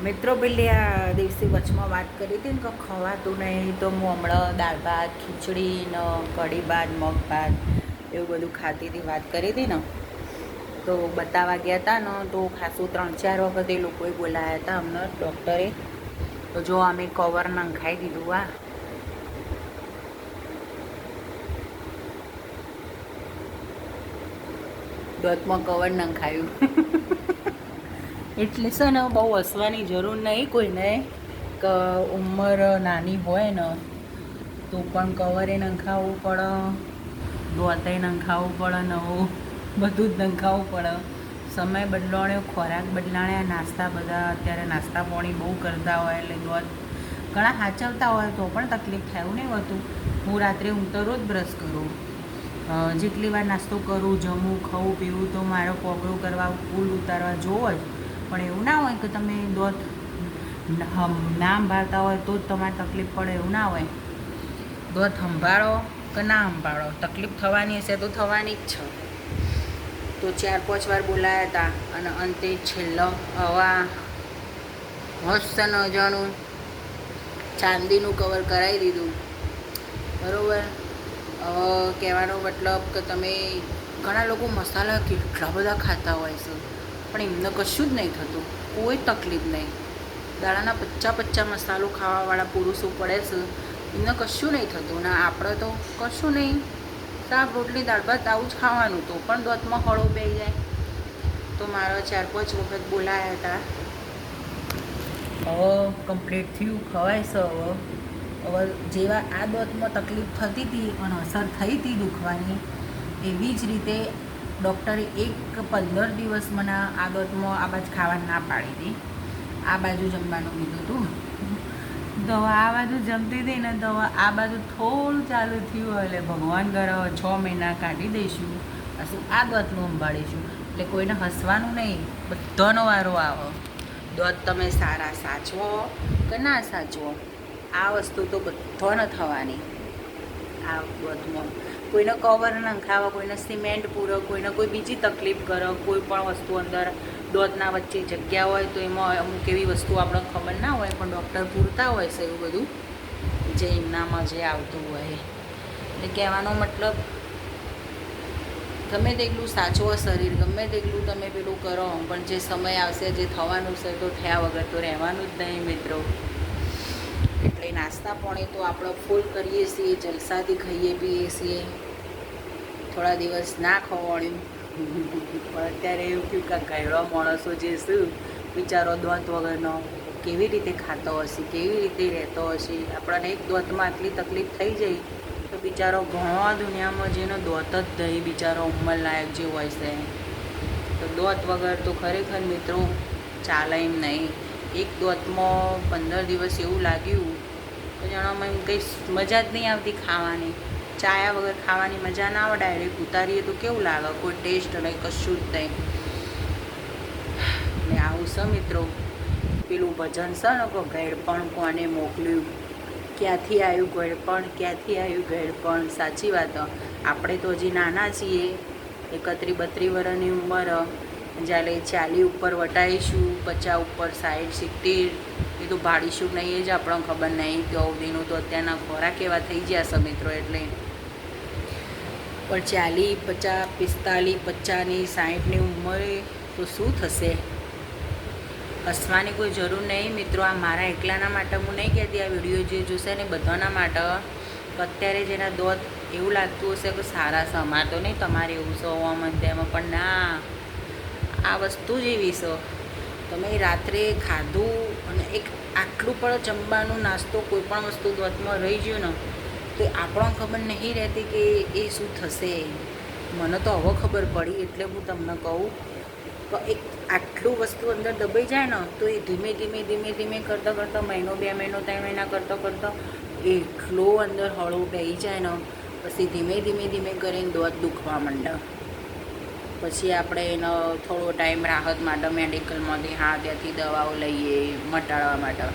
મિત્રો પેલી આ દિવસે વચમાં વાત કરી હતી ને કે ખવાતું નહીં, તો હું હમણાં દાળ ભાત, ખીચડી ને કઢી ભાત, મગ ભાત એવું બધું ખાતી હતી, વાત કરી હતી ને. તો બતાવવા ગયા હતા ને તો ખાસું 3-4 વખત એ લોકોએ બોલાયા હતા અમને ડૉક્ટરે. તો જો અમે કવર નંખાઈ દીધું. આ દોતમાં કવર નંખાયું. એટલે છે ને બહુ હસવાની જરૂર નહીં કોઈને, કે ઉંમર નાની હોય ને તો પણ કવરે નંખાવવું પડે, દોતે નંખાવવું પડે, નવું બધું જ નંખાવવું પડે. સમય બદલાણ્યો, ખોરાક બદલાણ્યા, નાસ્તા બધા અત્યારે નાસ્તા પાણી બહુ કરતા હોય એટલે દોત ઘણા સાચવતા હોય તો પણ તકલીફ થાય એવું નહીં હોતું. હું રાત્રે ઊંઘતો રોજ બ્રશ કરું, જેટલી વાર નાસ્તો કરું, જમું, ખાઉં પીવું તો મારો પોગળું કરવા, ફૂલ ઉતારવા જોવો જ. પણ એવું ના હોય કે તમે દોત ના સંભાળતા હોય તો જ તમારે તકલીફ પડે, એવું ના હોય. દોત સંભાળો કે ના સંભાળો, તકલીફ થવાની હશે તો થવાની જ છે. તો 4-5 વાર બોલાયા હતા અને અંતે છેલ્લો હવા મસ્ત નજાણું ચાંદીનું કવર કરાવી દીધું. બરાબર. હવે કહેવાનો મતલબ કે તમે ઘણા લોકો મસાલા કેટલા બધા ખાતા હોય છે પણ એમને કશું જ નહીં થતું, કોઈ તકલીફ નહીં. દાડાના 50 મસાલો ખાવાવાળા પુરુષો પડે છે, એમને કશું નહીં થતું. ને આપણે તો કશું નહીં, શાક રોટલી દાળ ભાત આવું જ ખાવાનું, તો પણ દોતમાં હળો બેસી જાય. તો મારા 4-5 વખત બોલાયા હતા. હવે કમ્પ્લીટ થયું, ખવાય છે. હવે જેવા આ દોતમાં તકલીફ થતી હતી અને અસર થઈ હતી દુખવાની, એવી જ રીતે ડૉક્ટરે 15 દિવસ મને આ દોતમાં આ બાજુ ખાવાનું ના પાડી હતી, આ બાજુ જમવાનું કીધું હતું. તો આ બાજુ જમતી હતી ને તો આ બાજુ થોડું ચાલુ થયું, એટલે ભગવાન કરે 6 મહિના કાઢી દઈશું, પછી આ દોતનું સંભાળીશું. એટલે કોઈને હસવાનું નહીં, બધાનો વારો આવે. દોત તમે સારા સાચવો કે ના સાચવો, આ વસ્તુ તો બધાને થવાની. આ દોતમાં કોઈને કવર નંખાવો, કોઈને સિમેન્ટ પૂરો, કોઈને કોઈ બીજી તકલીફ કરો, કોઈ પણ વસ્તુ અંદર દોતના વચ્ચે જગ્યા હોય તો એમાં અમુક એવી વસ્તુ આપણે ખબર ના હોય પણ ડૉક્ટર પૂરતા હોય છે એવું બધું જે એમનામાં જે આવતું હોય. એટલે કહેવાનો મતલબ ગમે તેટલું સાચવો શરીર, ગમે તેટલું તમે પેલું કરો, પણ જે સમય આવશે, જે થવાનું છે તો થયા વગર તો રહેવાનું જ નહીં મિત્રો. એટલે નાસ્તા પાણી તો આપણે ફૂલ કરીએ છીએ, જલસાથી ખાઈએ પીએ છીએ. થોડા દિવસ ના ખવાડ્યું પણ અત્યારે એવું કહ્યું કે ઘરડો માણસો જે શું બિચારો દોત વગરનો કેવી રીતે ખાતો હશે, કેવી રીતે રહેતો હશે. આપણને એક દોતમાં આટલી તકલીફ થઈ જાય તો બિચારો ઘણો દુનિયામાં જેનો દોત જ નહીં, બિચારો ઉંમરલાયક જે હોય છે. તો દોત વગર તો ખરેખર મિત્રો ચાલે એમ નહીં. એક દોતમાં 15 દિવસ એવું લાગ્યું તો જાણવામાં એમ કંઈ મજા જ નહીં આવતી ખાવાની. ચાયા વગર ખાવાની મજા ના આવે, ડાયરેક્ટ ઉતારીએ તો કેવું લાગે, કોઈ ટેસ્ટ નહીં, કશું જ નહીં. ને આવું છે મિત્રો, પેલું ભજન છે ને કે ઘેડપણ કોને મોકલ્યું, ક્યાંથી આવ્યું ઘેડપણ, ક્યાંથી આવ્યું ઘેડપણ. સાચી વાત. આપણે તો હજી નાના છીએ, 31-32 વર્ષની ઉંમર, જ્યારે 40 ઉપર વટાઈશું, 50 ઉપર 60-70 એ તો ભાડીશું નહીં, એ જ આપણને ખબર નહીં કે અવધીનું તો અત્યારના ખોરાક એવા થઈ ગયા છે મિત્રો. એટલે પણ 40, 50, 45, 50ની 60ની ઉંમરે તો શું થશે? હસવાની કોઈ જરૂર નહીં મિત્રો. આ મારા એકલાના માટે હું નહીં કહેતી, આ વિડીયો જે જોશે ને બધાના માટે. અત્યારે જેના દોત એવું લાગતું હશે કે સારા છે, અમારે તો નહીં, તમારે એવું છે આમાં તેમાં, પણ ના, આ વસ્તુ જ એવી છે. તમે રાત્રે ખાધું અને એક આટલું પણ જમવાનું નાસ્તો કોઈ પણ વસ્તુ દોતમાં રહી ગયું ને તો આપણને ખબર નહીં રહેતી કે એ શું થશે. મને તો હવે ખબર પડી, એટલે હું તમને કહું કે એક આટલું વસ્તુ અંદર દબાઈ જાય ને તો એ ધીમે કરતાં મહિનો, 2 મહિનો, 3 મહિના કરતાં એટલો અંદર હળવો બેસી જાય ને પછી ધીમે કરીને દોત દુખવા માંડે. પછી આપણે એનો થોડો ટાઈમ રાહત માટે મેડિકલમાંથી ત્યાંથી દવાઓ લઈએ મટાડવા માટે.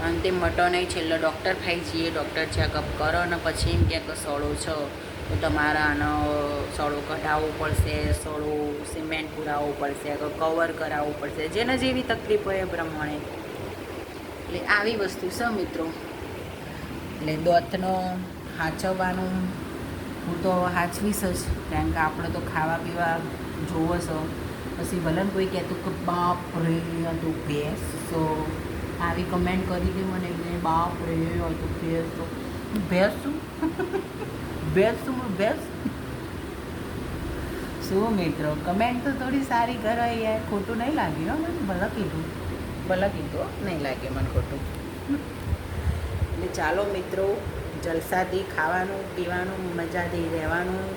અંતે મટો નહીં, છેલ્લો ડૉક્ટર ખાઈ જઈએ, ડૉક્ટર ચેકઅપ કરો ને પછી એમ કહે કે સડો છો તો તમારે આનો સળો કઢાવવો પડશે, સળો સિમેન્ટ પુરાવવું પડશે, કવર કરાવવું પડશે, જેને જેવી તકલીફ હોય એ પ્રમાણે. એટલે આવી વસ્તુ છે મિત્રો. એટલે દોતનો હાચવવાનું હું તો હાચવીશ જ, કારણ કે આપણે તો ખાવા પીવા જોવો છો. પછી ભલે કોઈ કહેતું કે બાપ રે આ તો ભેંસ, તો આવી કમેન્ટ કરી દે મને કે બાપ રે આ તો ભેંસ, તો ભેંસ શું ભેંસ શું ભેંસ શું મિત્રો. કમેન્ટ તો થોડી સારી કરો યાર, ખોટું નહીં લાગ્યું મને, ભલે કીધું નહીં લાગે મને ખોટું. એટલે ચાલો મિત્રો, જલસાથી ખાવાનું પીવાનું, મજાથી રહેવાનું,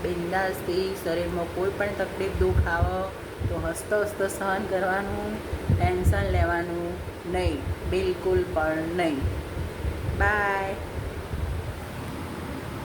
બિંદાસથી. શરીરમાં કોઈ પણ તકલીફ દુઃખ આવે તો હસતો હસતો સહન કરવાનું, ટેન્શન લેવાનું નહીં, બિલકુલ પણ નહીં. બાય.